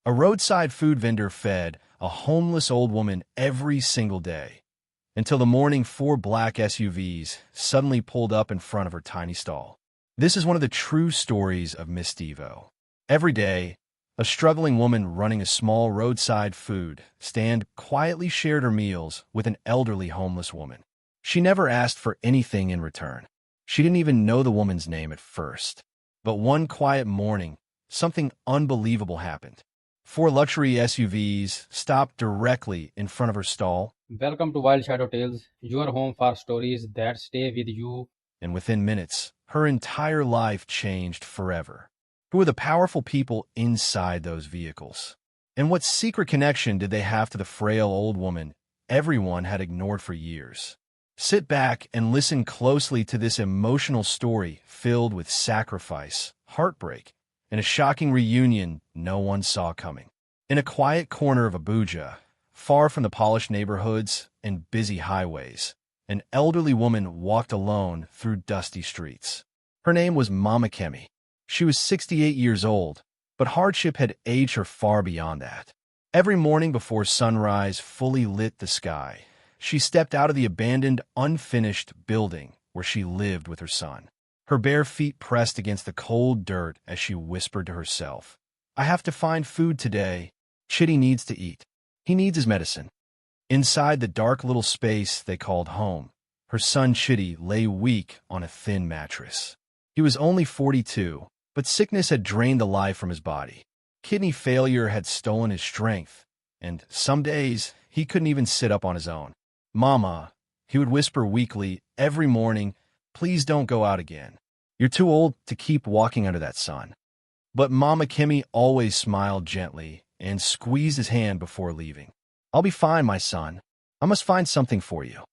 A roadside food vendor fed a homeless old woman every single day, until the morning four black SUVs suddenly pulled up in front of her tiny stall. This is one of the true stories of Miss Devo. Every day, a struggling woman running a small roadside food stand quietly shared her meals with an elderly homeless woman. She never asked for anything in return. She didn't even know the woman's name at first. But one quiet morning, something unbelievable happened. Four luxury SUVs stopped directly in front of her stall, Welcome to Wild Shadow Tales, your home for stories that stay with you. and within minutes, her entire life changed forever. Who were the powerful people inside those vehicles? And what secret connection did they have to the frail old woman everyone had ignored for years? Sit back and listen closely to this emotional story filled with sacrifice, heartbreak, and a shocking reunion no one saw coming. In a quiet corner of Abuja, far from the polished neighborhoods and busy highways, an elderly woman walked alone through dusty streets. Her name was Mama Kemi. She was 68 years old, but hardship had aged her far beyond that. Every morning before sunrise fully lit the sky, she stepped out of the abandoned, unfinished building where she lived with her son. Her bare feet pressed against the cold dirt as she whispered to herself, "I have to find food today. Chitty needs to eat. He needs his medicine." Inside the dark little space they called home, her son Chitty lay weak on a thin mattress. He was only 42, but sickness had drained the life from his body. Kidney failure had stolen his strength, and some days he couldn't even sit up on his own. "Mama," he would whisper weakly every morning, "please don't go out again. You're too old to keep walking under that sun." But Mama Kimmy always smiled gently and squeezed his hand before leaving. "I'll be fine, my son. I must find something for you."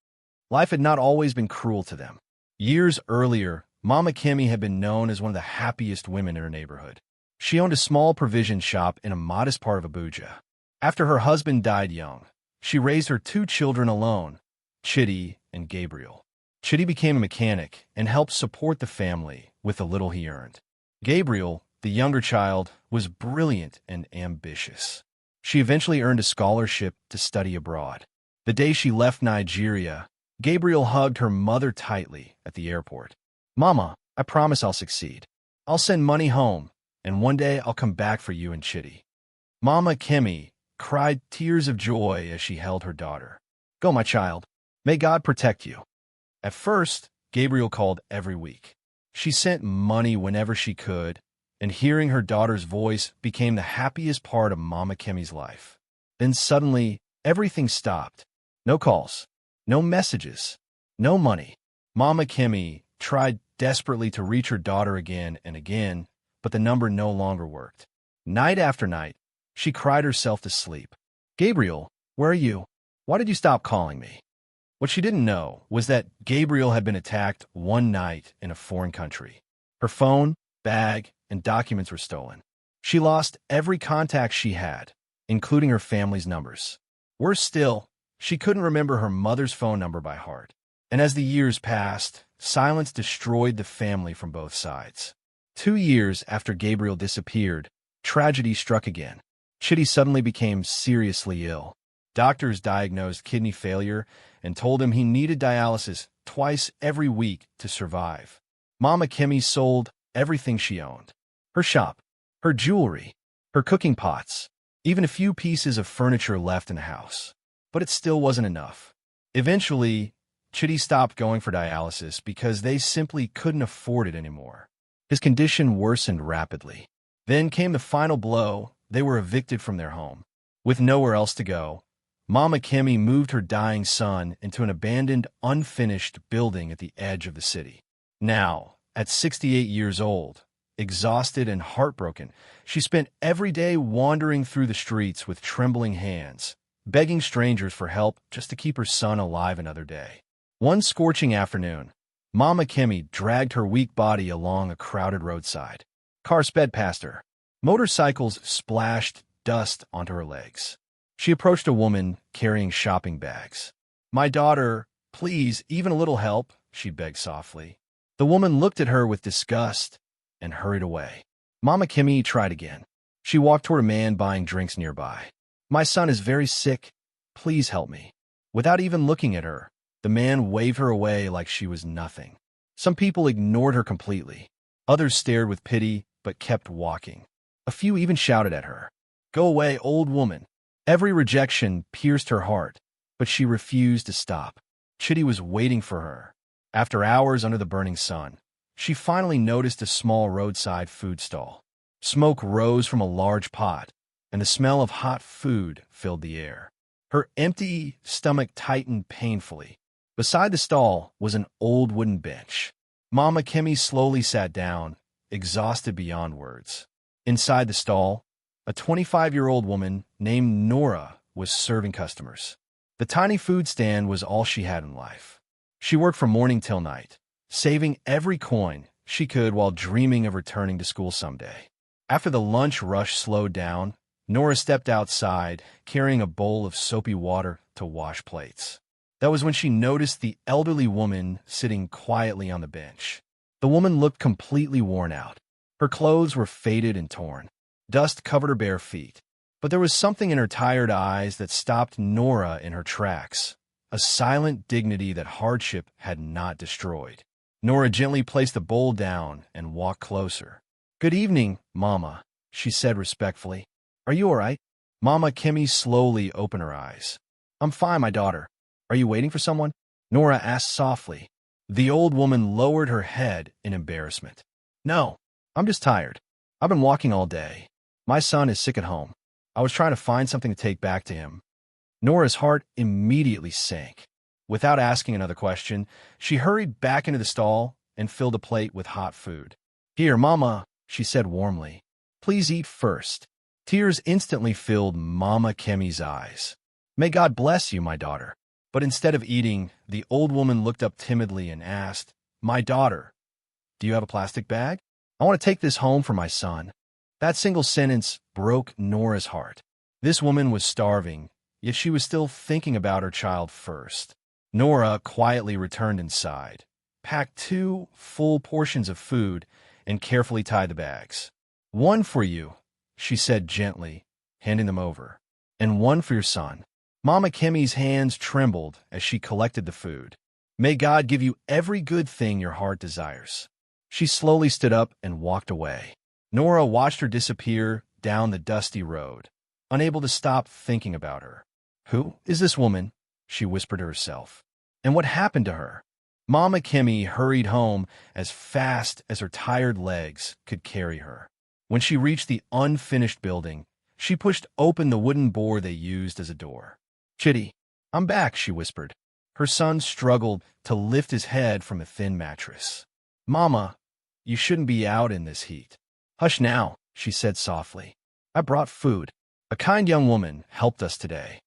Life had not always been cruel to them. Years earlier, Mama Kimmy had been known as one of the happiest women in her neighborhood. She owned a small provision shop in a modest part of Abuja. After her husband died young, she raised her two children alone, Chitty and Gabriel. Chitty became a mechanic and helped support the family with the little he earned. Gabriel, the younger child, was brilliant and ambitious. She eventually earned a scholarship to study abroad. The day she left Nigeria, Gabriel hugged her mother tightly at the airport. "Mama, I promise I'll succeed. I'll send money home, and one day I'll come back for you and Chitty." Mama Kimmy cried tears of joy as she held her daughter. "Go, my child. May God protect you." At first, Gabriel called every week. She sent money whenever she could, and hearing her daughter's voice became the happiest part of Mama Kimmy's life. Then suddenly, everything stopped. No calls, no messages, no money. Mama Kimmy tried desperately to reach her daughter again and again, but the number no longer worked. Night after night, she cried herself to sleep. "Gabriel, where are you? Why did you stop calling me?" What she didn't know was that Gabriel had been attacked one night in a foreign country. Her phone, bag, and documents were stolen. She lost every contact she had, including her family's numbers. Worse still, she couldn't remember her mother's phone number by heart. And as the years passed, silence destroyed the family from both sides. 2 years after Gabriel disappeared, tragedy struck again. Chitty suddenly became seriously ill. Doctors diagnosed kidney failure and told him he needed dialysis twice every week to survive. Mama Kimmy sold everything she owned. Her shop, her jewelry, her cooking pots, even a few pieces of furniture left in the house. But it still wasn't enough. Eventually, Chitty stopped going for dialysis because they simply couldn't afford it anymore. His condition worsened rapidly. Then came the final blow. They were evicted from their home. With nowhere else to go, Mama Kimmy moved her dying son into an abandoned, unfinished building at the edge of the city. Now, at 68 years old, exhausted and heartbroken, she spent every day wandering through the streets with trembling hands, begging strangers for help just to keep her son alive another day. One scorching afternoon, Mama Kimmy dragged her weak body along a crowded roadside. Cars sped past her. Motorcycles splashed dust onto her legs. She approached a woman carrying shopping bags. "My daughter, please, even a little help," she begged softly. The woman looked at her with disgust and hurried away. Mama Kimmy tried again. She walked toward a man buying drinks nearby. "My son is very sick. Please help me." Without even looking at her, the man waved her away like she was nothing. Some people ignored her completely. Others stared with pity but kept walking. A few even shouted at her, "Go away, old woman." Every rejection pierced her heart, but she refused to stop. Chitty was waiting for her. After hours under the burning sun, she finally noticed a small roadside food stall. Smoke rose from a large pot, and the smell of hot food filled the air. Her empty stomach tightened painfully. Beside the stall was an old wooden bench. Mama Kimmy slowly sat down, exhausted beyond words. Inside the stall, a 25-year-old woman named Nora was serving customers. The tiny food stand was all she had in life. She worked from morning till night, saving every coin she could while dreaming of returning to school someday. After the lunch rush slowed down, Nora stepped outside, carrying a bowl of soapy water to wash plates. That was when she noticed the elderly woman sitting quietly on the bench. The woman looked completely worn out. Her clothes were faded and torn. Dust covered her bare feet. But there was something in her tired eyes that stopped Nora in her tracks, a silent dignity that hardship had not destroyed. Nora gently placed the bowl down and walked closer. "Good evening, Mama," she said respectfully. "Are you all right?" Mama Kimmy slowly opened her eyes. "I'm fine, my daughter. Are you waiting for someone?" Nora asked softly. The old woman lowered her head in embarrassment. "No, I'm just tired. I've been walking all day. My son is sick at home. I was trying to find something to take back to him." Nora's heart immediately sank. Without asking another question, she hurried back into the stall and filled a plate with hot food. "Here, Mama," she said warmly. "Please eat first." Tears instantly filled Mama Kemi's eyes. "May God bless you, my daughter." But instead of eating, the old woman looked up timidly and asked, "My daughter, do you have a plastic bag? I want to take this home for my son." That single sentence broke Nora's heart. This woman was starving, yet she was still thinking about her child first. Nora quietly returned inside, packed 2 full portions of food, and carefully tied the bags. "One for you," she said gently, handing them over, "and one for your son." Mama Kemi's hands trembled as she collected the food. "May God give you every good thing your heart desires." She slowly stood up and walked away. Nora watched her disappear down the dusty road, unable to stop thinking about her. "Who is this woman?" she whispered to herself. "And what happened to her?" Mama Kimmy hurried home as fast as her tired legs could carry her. When she reached the unfinished building, she pushed open the wooden board they used as a door. "Chitty, I'm back," she whispered. Her son struggled to lift his head from a thin mattress. "Mama, you shouldn't be out in this heat." "Hush now," she said softly. "I brought food. A kind young woman helped us today."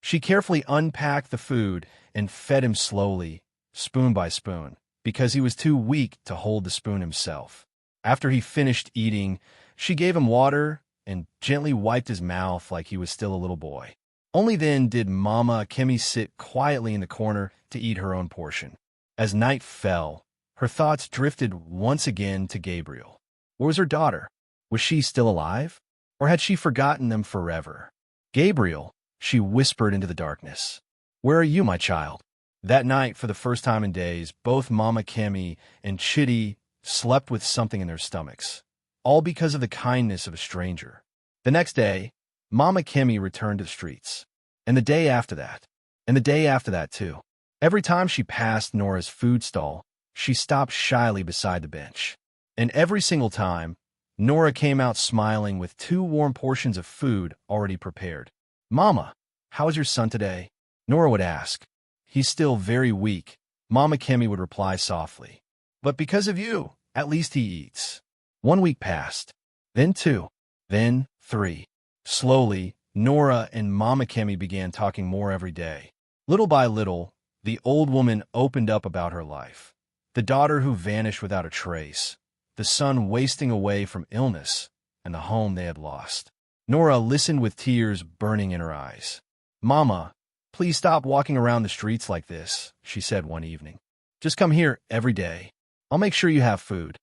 She carefully unpacked the food and fed him slowly, spoon by spoon, because he was too weak to hold the spoon himself. After he finished eating, she gave him water and gently wiped his mouth like he was still a little boy. Only then did Mama Kimmy sit quietly in the corner to eat her own portion. As night fell, her thoughts drifted once again to Gabriel. Where was her daughter? Was she still alive? Or had she forgotten them forever? "Gabriel," she whispered into the darkness. "Where are you, my child?" That night, for the first time in days, both Mama Kimmy and Chitty slept with something in their stomachs, all because of the kindness of a stranger. The next day, Mama Kimmy returned to the streets. And the day after that. And the day after that, too. Every time she passed Nora's food stall, she stopped shyly beside the bench. And every single time, Nora came out smiling with 2 warm portions of food already prepared. "Mama, how is your son today?" Nora would ask. "He's still very weak," Mama Kimmy would reply softly. "But because of you, at least he eats." 1 week passed, then 2, then 3. Slowly, Nora and Mama Kimmy began talking more every day. Little by little, the old woman opened up about her life. The daughter who vanished without a trace, the son wasting away from illness, and the home they had lost. Nora listened with tears burning in her eyes. "Mama, please stop walking around the streets like this," she said one evening. "Just come here every day. I'll make sure you have food."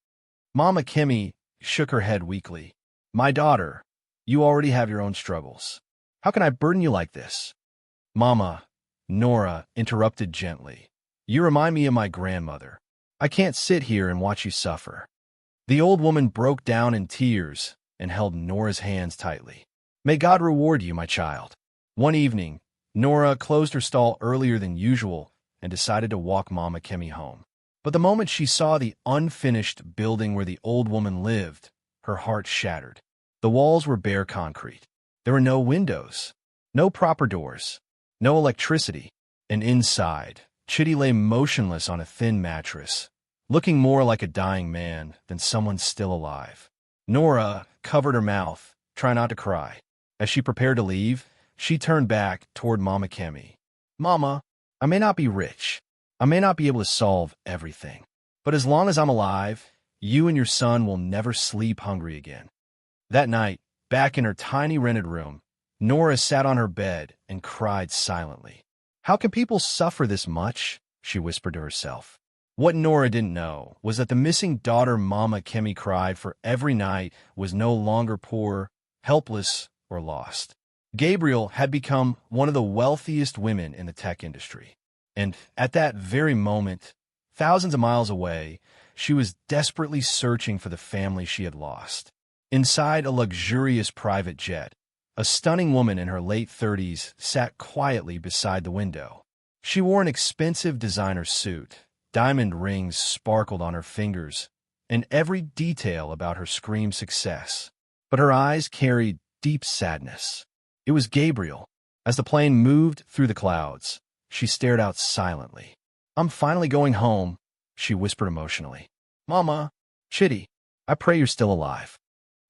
Mama Kimmy shook her head weakly. "My daughter, You already have your own struggles. How can I burden you like this? Mama, Nora interrupted gently. You remind me of my grandmother. I can't sit here and watch you suffer. The old woman broke down in tears and held Nora's hands tightly. May God reward you, my child. One evening, Nora closed her stall earlier than usual and decided to walk Mama Kemi home. But the moment she saw the unfinished building where the old woman lived, her heart shattered. The walls were bare concrete. There were no windows, no proper doors, no electricity. And inside, Chitty lay motionless on a thin mattress, looking more like a dying man than someone still alive. Nora covered her mouth, trying not to cry. As she prepared to leave, she turned back toward Mama Kemi. Mama, I may not be rich. I may not be able to solve everything. But as long as I'm alive, you and your son will never sleep hungry again. That night, back in her tiny rented room, Nora sat on her bed and cried silently. How can people suffer this much? She whispered to herself. What Nora didn't know was that the missing daughter Mama Kemi cried for every night was no longer poor, helpless, or lost. Gabriel had become one of the wealthiest women in the tech industry. And at that very moment, thousands of miles away, she was desperately searching for the family she had lost. Inside a luxurious private jet, a stunning woman in her late 30s sat quietly beside the window. She wore an expensive designer suit. Diamond rings sparkled on her fingers, and every detail about her screamed success. But her eyes carried deep sadness. It was Gabriel. As the plane moved through the clouds, she stared out silently. I'm finally going home, she whispered emotionally. Mama, Chitty, I pray you're still alive.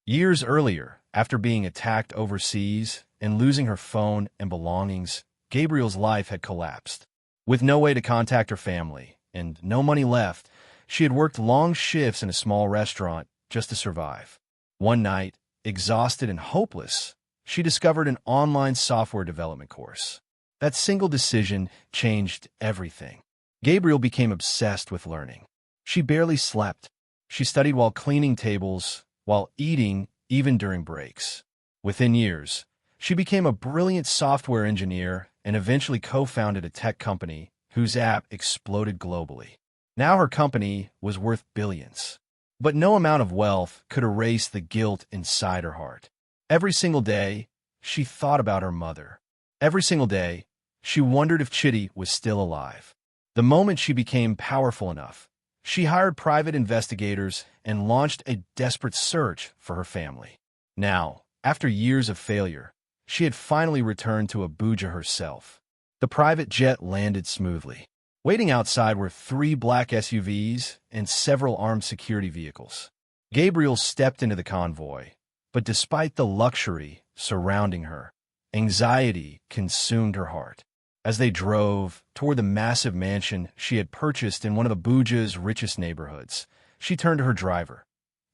Years earlier, after being attacked overseas and losing her phone and belongings, Gabriel's life had collapsed. With no way to contact her family and no money left, she had worked long shifts in a small restaurant just to survive. One night, exhausted and hopeless, she discovered an online software development course. That single decision changed everything. Gabriel became obsessed with learning. She barely slept. She studied while cleaning tables, while eating, even during breaks. Within years, she became a brilliant software engineer and eventually co-founded a tech company whose app exploded globally. Now her company was worth billions. But no amount of wealth could erase the guilt inside her heart. Every single day, she thought about her mother. Every single day, she wondered if Chitty was still alive. The moment she became powerful enough, she hired private investigators and launched a desperate search for her family. Now, after years of failure, she had finally returned to Abuja herself. The private jet landed smoothly. Waiting outside were 3 black SUVs and several armed security vehicles. Gabriel stepped into the convoy, but despite the luxury surrounding her, anxiety consumed her heart. As they drove toward the massive mansion she had purchased in one of Abuja's richest neighborhoods, she turned to her driver.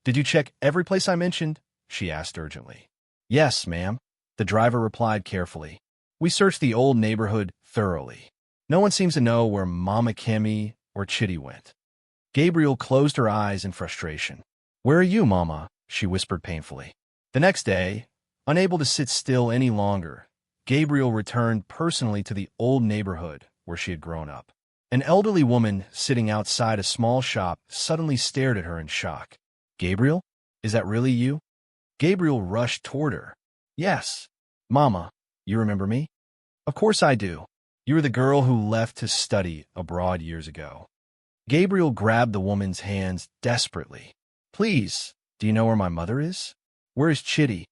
Did you check every place I mentioned? She asked urgently. Yes, ma'am, the driver replied carefully. We searched the old neighborhood thoroughly. No one seems to know where Mama Kemi or Chitty went. Gabriel closed her eyes in frustration. Where are you, Mama? She whispered painfully. The next day, unable to sit still any longer, Gabriel returned personally to the old neighborhood where she had grown up. An elderly woman sitting outside a small shop suddenly stared at her in shock. Gabriel? Is that really you? Gabriel rushed toward her. Yes. Mama, you remember me? Of course I do. You were the girl who left to study abroad years ago. Gabriel grabbed the woman's hands desperately. Please, do you know where my mother is? Where is Chitty?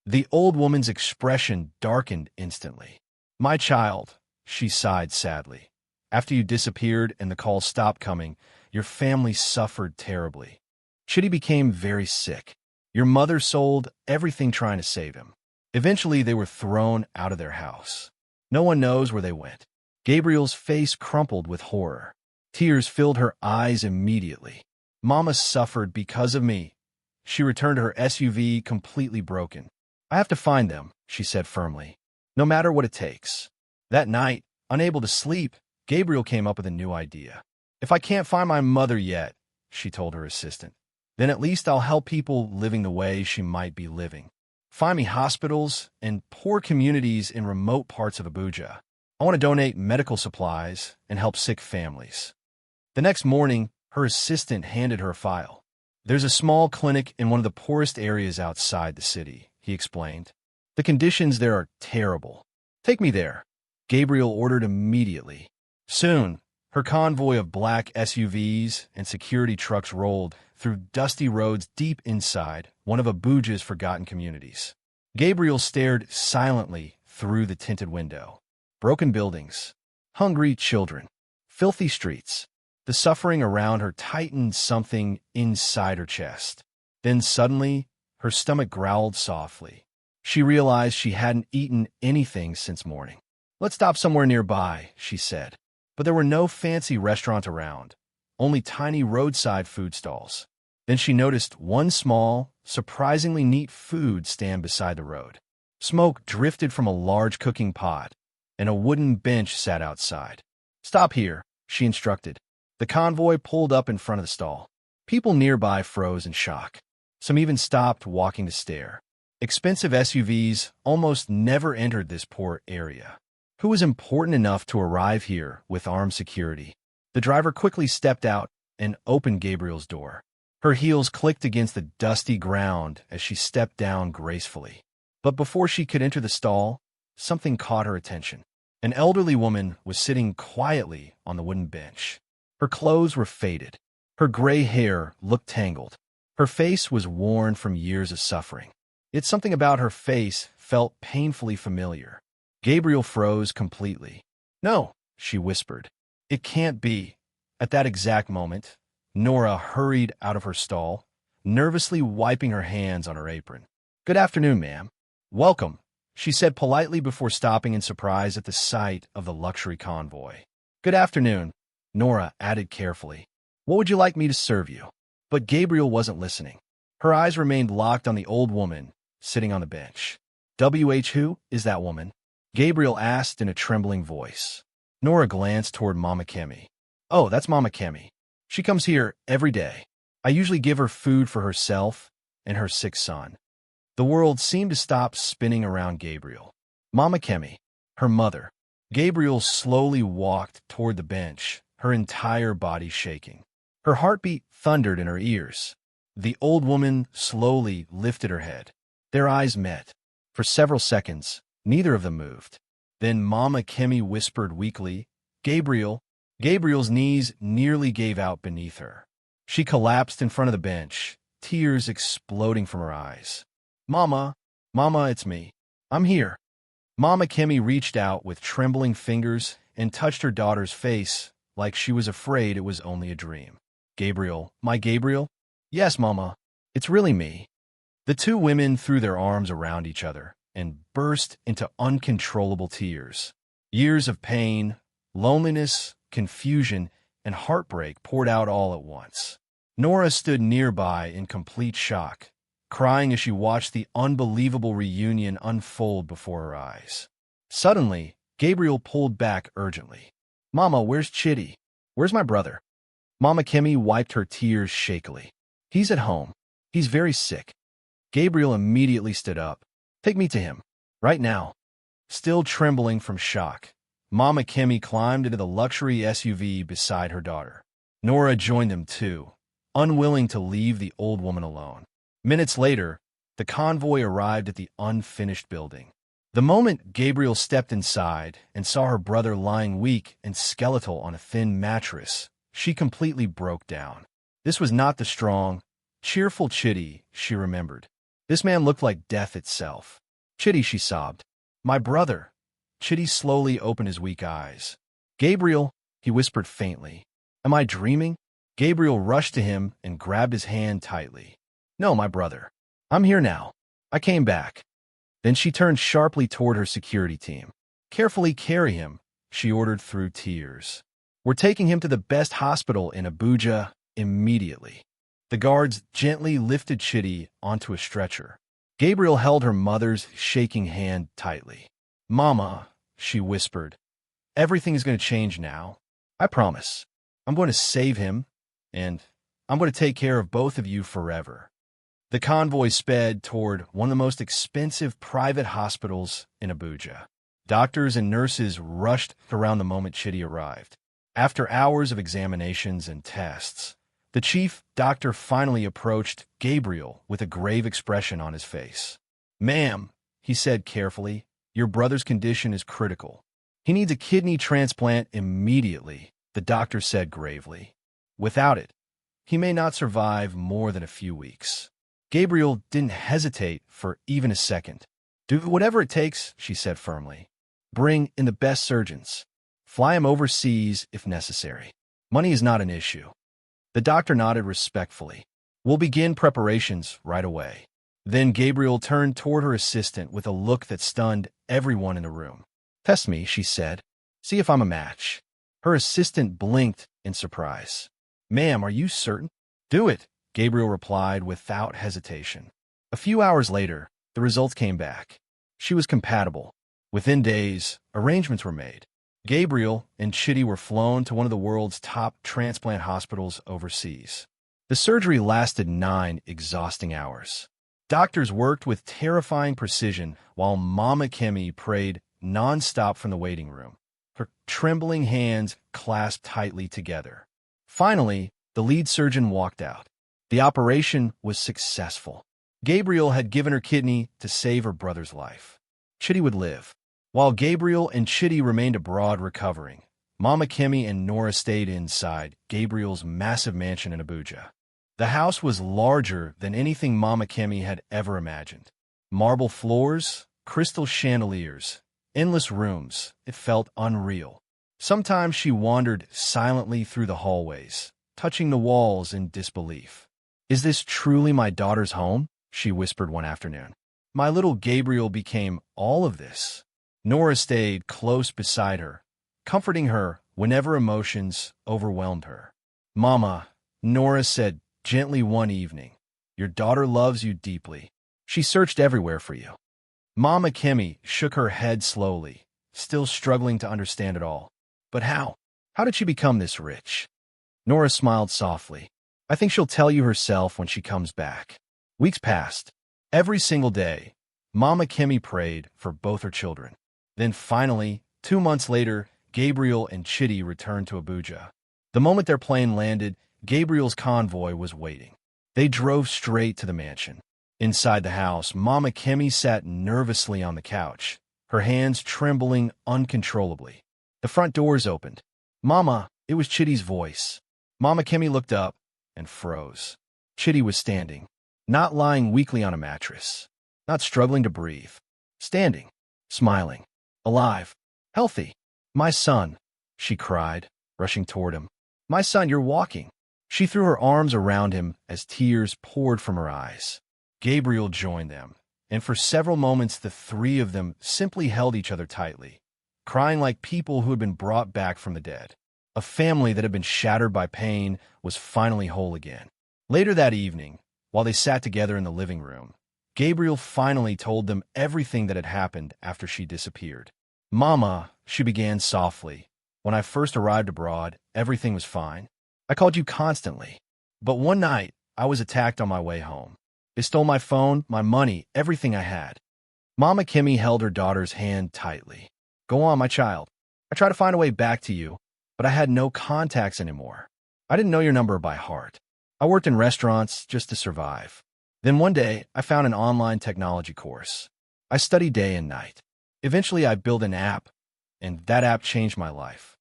The old woman's expression darkened instantly. My child, she sighed sadly. After you disappeared and the calls stopped coming, your family suffered terribly. Chitty became very sick. Your mother sold everything trying to save him. Eventually, they were thrown out of their house. No one knows where they went. Gabriel's face crumpled with horror. Tears filled her eyes immediately. Mama suffered because of me. She returned to her SUV completely broken. I have to find them, she said firmly, no matter what it takes. That night, unable to sleep, Gabriel came up with a new idea. If I can't find my mother yet, she told her assistant, then at least I'll help people living the way she might be living. Find me hospitals and poor communities in remote parts of Abuja. I want to donate medical supplies and help sick families." The next morning, her assistant handed her a file. "There's a small clinic in one of the poorest areas outside the city," he explained. "The conditions there are terrible. Take me there," Gabriel ordered immediately. Soon, her convoy of black SUVs and security trucks rolled through dusty roads deep inside one of Abuja's forgotten communities. Gabriel stared silently through the tinted window. Broken buildings, hungry children, filthy streets. The suffering around her tightened something inside her chest. Then suddenly, her stomach growled softly. She realized she hadn't eaten anything since morning. "Let's stop somewhere nearby," she said. But there were no fancy restaurants around, only tiny roadside food stalls. Then she noticed one small, surprisingly neat food stand beside the road. Smoke drifted from a large cooking pot, and a wooden bench sat outside. "Stop here," she instructed. The convoy pulled up in front of the stall. People nearby froze in shock. Some even stopped walking to stare. Expensive SUVs almost never entered this poor area. Who was important enough to arrive here with armed security? The driver quickly stepped out and opened Gabriel's door. Her heels clicked against the dusty ground as she stepped down gracefully. But before she could enter the stall, something caught her attention. An elderly woman was sitting quietly on the wooden bench. Her clothes were faded. Her gray hair looked tangled. Her face was worn from years of suffering. Yet something about her face felt painfully familiar. Gabriel froze completely. "No," she whispered. "It can't be." At that exact moment, Nora hurried out of her stall, nervously wiping her hands on her apron. "Good afternoon, ma'am." "Welcome," she said politely before stopping in surprise at the sight of the luxury convoy. "Good afternoon," Nora added carefully. "What would you like me to serve you?" But Gabriel wasn't listening. Her eyes remained locked on the old woman sitting on the bench. Who is that woman?" Gabriel asked in a trembling voice. Nora glanced toward Mama Kemi. "Oh, that's Mama Kemi. She comes here every day. I usually give her food for herself and her sick son." The world seemed to stop spinning around Gabriel. Mama Kemi, her mother. Gabriel slowly walked toward the bench, her entire body shaking. Her heartbeat thundered in her ears. The old woman slowly lifted her head. Their eyes met. For several seconds, neither of them moved. Then Mama Kemi whispered weakly, "Gabriel." Gabriel's knees nearly gave out beneath her. She collapsed in front of the bench, tears exploding from her eyes. "Mama, Mama, it's me. I'm here." Mama Kemi reached out with trembling fingers and touched her daughter's face like she was afraid it was only a dream. "Gabriel, my Gabriel?" "Yes, Mama, it's really me." The two women threw their arms around each other and burst into uncontrollable tears. Years of pain, loneliness, confusion, and heartbreak poured out all at once. Nora stood nearby in complete shock, crying as she watched the unbelievable reunion unfold before her eyes. Suddenly, Gabriel pulled back urgently. "Mama, where's Chitty? Where's my brother?" Mama Kemi wiped her tears shakily. "He's at home. He's very sick." Gabriel immediately stood up. "Take me to him. Right now." Still trembling from shock, Mama Kemi climbed into the luxury SUV beside her daughter. Nora joined them too, unwilling to leave the old woman alone. Minutes later, the convoy arrived at the unfinished building. The moment Gabriel stepped inside and saw her brother lying weak and skeletal on a thin mattress, she completely broke down. This was not the strong, cheerful Chitty she remembered. This man looked like death itself. "Chitty," she sobbed. "My brother." Chitty slowly opened his weak eyes. "Gabriel," he whispered faintly. "Am I dreaming?" Gabriel rushed to him and grabbed his hand tightly. "No, my brother. I'm here now. I came back." Then she turned sharply toward her security team. "Carefully carry him," she ordered through tears. "We're taking him to the best hospital in Abuja immediately." The guards gently lifted Chitty onto a stretcher. Gabriel held her mother's shaking hand tightly. "Mama," she whispered, "everything is going to change now. I promise. I'm going to save him, and I'm going to take care of both of you forever." The convoy sped toward one of the most expensive private hospitals in Abuja. Doctors and nurses rushed around the moment Chitty arrived. After hours of examinations and tests, the chief doctor finally approached Gabriel with a grave expression on his face. "Ma'am," he said carefully, "your brother's condition is critical. He needs a kidney transplant immediately," the doctor said gravely. "Without it, he may not survive more than a few weeks." Gabriel didn't hesitate for even a second. "Do whatever it takes," she said firmly. "Bring in the best surgeons. Fly him overseas if necessary. Money is not an issue." The doctor nodded respectfully. "We'll begin preparations right away." Then Gabriel turned toward her assistant with a look that stunned everyone in the room. "Test me," she said. "See if I'm a match." Her assistant blinked in surprise. "Ma'am, are you certain?" "Do it," Gabriel replied without hesitation. A few hours later, the results came back. She was compatible. Within days, arrangements were made. Gabriel and Chitty were flown to one of the world's top transplant hospitals overseas. The surgery lasted 9 exhausting hours. Doctors worked with terrifying precision while Mama Kemi prayed nonstop from the waiting room, her trembling hands clasped tightly together. Finally, the lead surgeon walked out. The operation was successful. Gabriel had given her kidney to save her brother's life. Chitty would live. While Gabriel and Chitty remained abroad recovering, Mama Kemi and Nora stayed inside Gabriel's massive mansion in Abuja. The house was larger than anything Mama Kemi had ever imagined. Marble floors, crystal chandeliers, endless rooms. It felt unreal. Sometimes she wandered silently through the hallways, touching the walls in disbelief. "Is this truly my daughter's home?" she whispered one afternoon. "My little Gabriel became all of this." Nora stayed close beside her, comforting her whenever emotions overwhelmed her. "Mama," Nora said gently one evening, "your daughter loves you deeply. She searched everywhere for you." Mama Kemi shook her head slowly, still struggling to understand it all. "But how? How did she become this rich?" Nora smiled softly. "I think she'll tell you herself when she comes back." Weeks passed. Every single day, Mama Kemi prayed for both her children. Then finally, 2 months later, Gabriel and Chitty returned to Abuja. The moment their plane landed, Gabriel's convoy was waiting. They drove straight to the mansion. Inside the house, Mama Kemi sat nervously on the couch, her hands trembling uncontrollably. The front doors opened. "Mama," it was Chitty's voice. Mama Kemi looked up and froze. Chitty was standing, not lying weakly on a mattress, not struggling to breathe. Standing, smiling, alive, healthy. "My son," she cried, rushing toward him. "My son, you're walking." She threw her arms around him as tears poured from her eyes. Gabriel joined them, and for several moments the three of them simply held each other tightly, crying like people who had been brought back from the dead. A family that had been shattered by pain was finally whole again. Later that evening, while they sat together in the living room, Gabriel finally told them everything that had happened after she disappeared. "Mama," she began softly, "when I first arrived abroad, everything was fine. I called you constantly. But one night, I was attacked on my way home. They stole my phone, my money, everything I had." Mama Kemi held her daughter's hand tightly. "Go on, my child. I tried to find a way back to you, but I had no contacts anymore. I didn't know your number by heart. I worked in restaurants just to survive. Then one day, I found an online technology course. I studied day and night. Eventually, I built an app, and that app changed my life."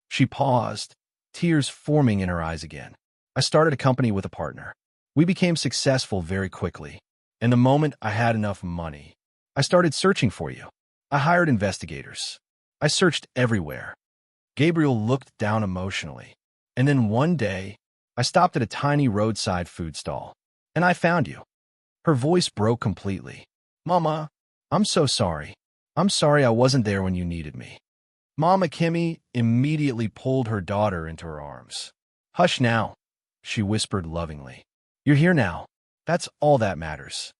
She paused, tears forming in her eyes again. "I started a company with a partner. We became successful very quickly. And the moment I had enough money, I started searching for you. I hired investigators. I searched everywhere." Gabriel looked down emotionally. "And then one day, I stopped at a tiny roadside food stall, and I found you." Her voice broke completely. "Mama, I'm so sorry. I'm sorry I wasn't there when you needed me." Mama Kemi immediately pulled her daughter into her arms. "Hush now," she whispered lovingly. "You're here now. That's all that matters."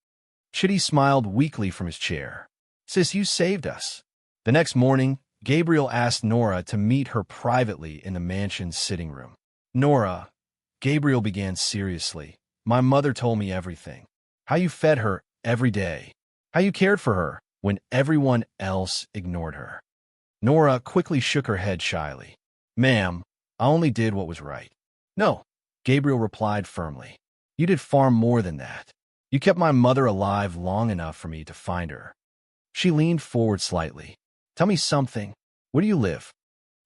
Chitty smiled weakly from his chair. "Sis, you saved us." The next morning, Gabriel asked Nora to meet her privately in the mansion's sitting room. "Nora," Gabriel began seriously, "my mother told me everything. how you fed her every day, how you cared for her when everyone else ignored her. Nora quickly shook her head shyly. Ma'am, I only did what was right. No, Gabriel replied firmly. You did far more than that. You kept my mother alive long enough for me to find her. She leaned forward slightly. Tell me something. Where do you live?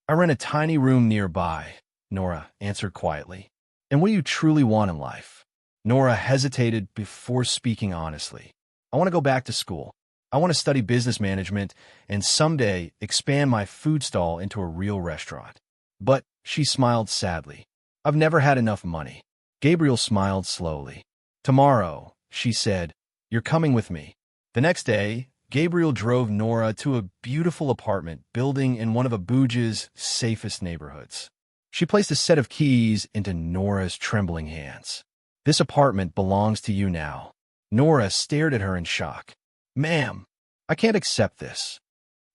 I rent a tiny room nearby, Nora answered quietly. And what do you truly want in life? Nora hesitated before speaking honestly. I want to go back to school. I want to study business management and someday expand my food stall into a real restaurant. But she smiled sadly. I've never had enough money. Gabriel smiled slowly. Tomorrow, she said, you're coming with me. The next day, Gabriel drove Nora to a beautiful apartment building in one of Abuja's safest neighborhoods. She placed a set of keys into Nora's trembling hands. This apartment belongs to you now. Nora stared at her in shock. Ma'am, I can't accept this.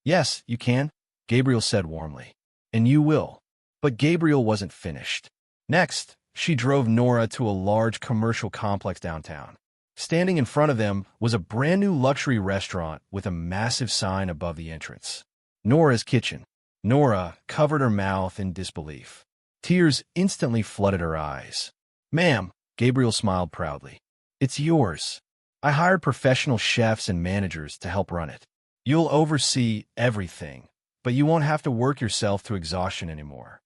Yes, you can, Gabriel said warmly. And you will. But Gabriel wasn't finished. Next, she drove Nora to a large commercial complex downtown. Standing in front of them was a brand new luxury restaurant with a massive sign above the entrance. Nora's Kitchen. Nora covered her mouth in disbelief. Tears instantly flooded her eyes. Ma'am, Gabriel smiled proudly. It's yours. I hired professional chefs and managers to help run it. You'll oversee everything, but you won't have to work yourself to exhaustion anymore.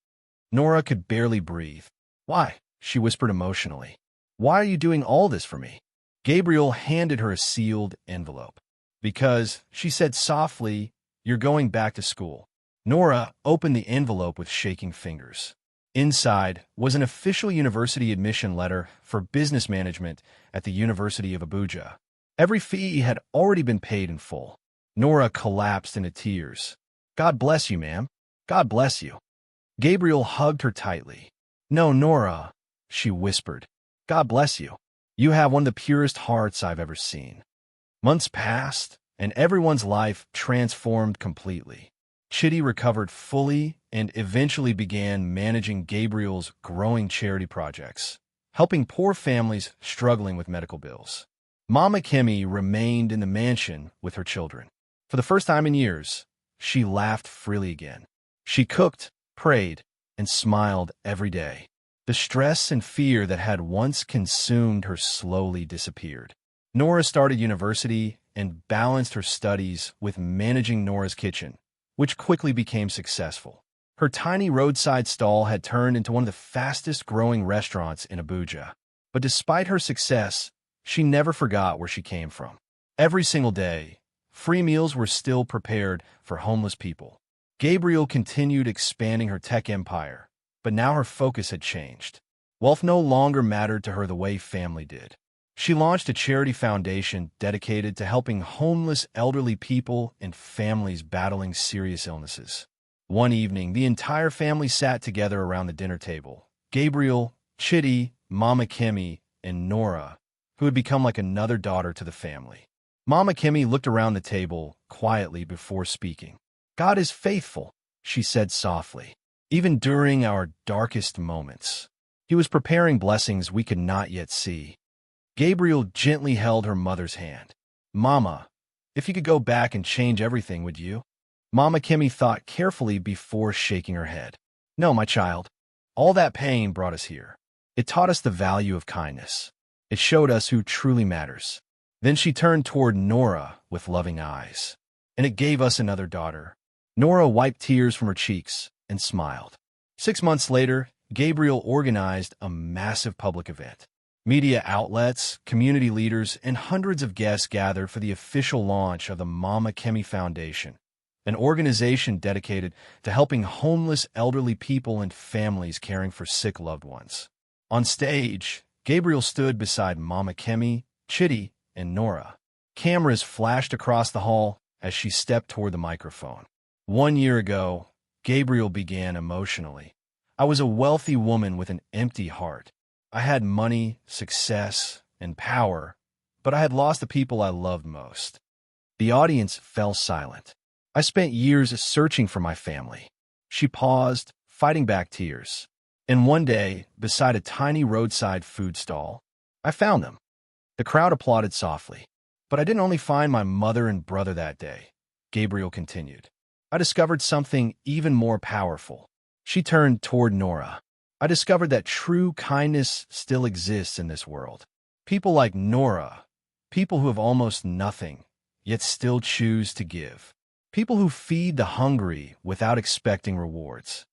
Nora could barely breathe. Why? She whispered emotionally. Why are you doing all this for me? Gabriel handed her a sealed envelope. Because, she said softly, you're going back to school. Nora opened the envelope with shaking fingers. Inside was an official university admission letter for business management at the University of Abuja. Every fee had already been paid in full. Nora collapsed into tears. God bless you, ma'am. God bless you. Gabriel hugged her tightly. No, Nora, she whispered. God bless you. You have one of the purest hearts I've ever seen. Months passed, and everyone's life transformed completely. Chitty recovered fully and eventually began managing Gabriel's growing charity projects, helping poor families struggling with medical bills. Mama Kimmy remained in the mansion with her children. For the first time in years, she laughed freely again. She cooked, prayed, and smiled every day. The stress and fear that had once consumed her slowly disappeared. Nora started university and balanced her studies with managing Nora's Kitchen, which quickly became successful. Her tiny roadside stall had turned into one of the fastest-growing restaurants in Abuja. But despite her success, she never forgot where she came from. Every single day, free meals were still prepared for homeless people. Gabriel continued expanding her tech empire, but now her focus had changed. Wealth no longer mattered to her the way family did. She launched a charity foundation dedicated to helping homeless elderly people and families battling serious illnesses. One evening, the entire family sat together around the dinner table. Gabriel, Chitty, Mama Kimmy, and Nora, who had become like another daughter to the family. Mama Kimmy looked around the table quietly before speaking. God is faithful, she said softly, even during our darkest moments. He was preparing blessings we could not yet see. Gabriel gently held her mother's hand. Mama, if you could go back and change everything, would you? Mama Kimmy thought carefully before shaking her head. No, my child. All that pain brought us here. It taught us the value of kindness. It showed us who truly matters. Then she turned toward Nora with loving eyes. And it gave us another daughter. Nora wiped tears from her cheeks and smiled. 6 months later, Gabriel organized a massive public event. Media outlets, community leaders, and hundreds of guests gathered for the official launch of the Mama Kimmy Foundation, an organization dedicated to helping homeless elderly people and families caring for sick loved ones. On stage, Gabriel stood beside Mama Kimmy, Chitty, and Nora. Cameras flashed across the hall as she stepped toward the microphone. 1 year ago, Gabriel began emotionally. I was a wealthy woman with an empty heart. I had money, success, and power, but I had lost the people I loved most. The audience fell silent. I spent years searching for my family. She paused, fighting back tears. And one day, beside a tiny roadside food stall, I found them. The crowd applauded softly. But I didn't only find my mother and brother that day, Gabriel continued. I discovered something even more powerful. She turned toward Nora. I discovered that true kindness still exists in this world. People like Nora, people who have almost nothing, yet still choose to give. People who feed the hungry without expecting rewards.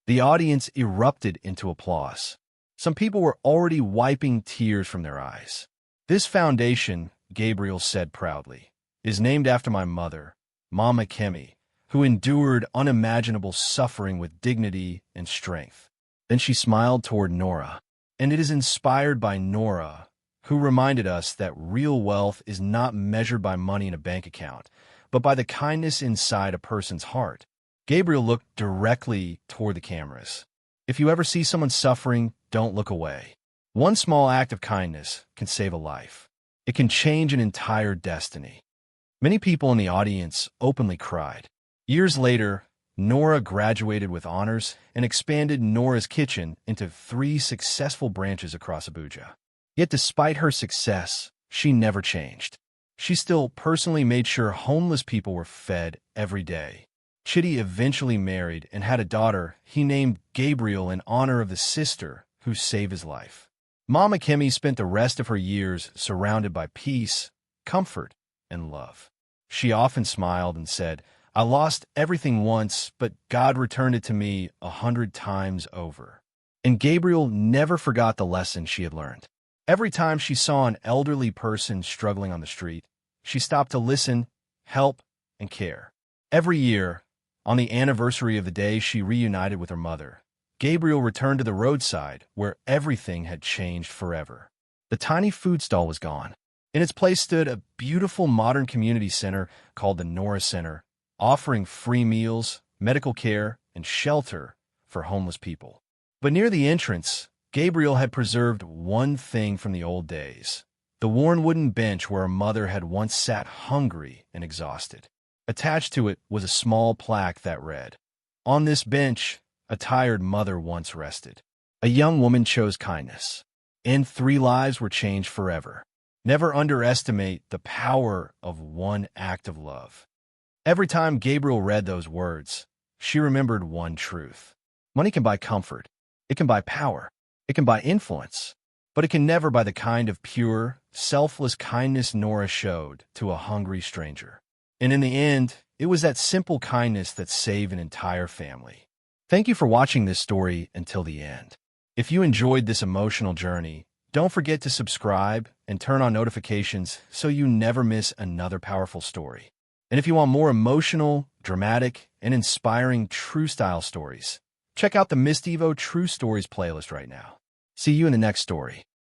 The audience erupted into applause. Some people were already wiping tears from their eyes. This foundation, Gabriel said proudly, is named after my mother, Mama Kemi, who endured unimaginable suffering with dignity and strength. Then she smiled toward Nora, and it is inspired by Nora, who reminded us that real wealth is not measured by money in a bank account, but by the kindness inside a person's heart. Gabriel looked directly toward the cameras. If you ever see someone suffering, don't look away. One small act of kindness can save a life. It can change an entire destiny. Many people in the audience openly cried. Years later, Nora graduated with honors and expanded Nora's Kitchen into 3 successful branches across Abuja. Yet despite her success, she never changed. She still personally made sure homeless people were fed every day. Chidi eventually married and had a daughter he named Gabriel in honor of the sister who saved his life. Mama Kemi spent the rest of her years surrounded by peace, comfort, and love. She often smiled and said, I lost everything once, but God returned it to me 100 times over. And Gabriel never forgot the lesson she had learned. Every time she saw an elderly person struggling on the street, she stopped to listen, help, and care. Every year, on the anniversary of the day she reunited with her mother, Gabriel returned to the roadside where everything had changed forever. The tiny food stall was gone. In its place stood a beautiful modern community center called the Nora Center, offering free meals, medical care, and shelter for homeless people. But near the entrance, Gabriel had preserved one thing from the old days, the worn wooden bench where a mother had once sat hungry and exhausted. Attached to it was a small plaque that read, On this bench, a tired mother once rested. A young woman chose kindness, and 3 lives were changed forever. Never underestimate the power of one act of love. Every time Gabriel read those words, she remembered one truth. Money can buy comfort, it can buy power, it can buy influence, but it can never buy the kind of pure, selfless kindness Nora showed to a hungry stranger. And in the end, it was that simple kindness that saved an entire family. Thank you for watching this story until the end. If you enjoyed this emotional journey, don't forget to subscribe and turn on notifications so you never miss another powerful story. And if you want more emotional, dramatic, and inspiring true-style stories, check out the Miss Devo True Stories playlist right now. See you in the next story.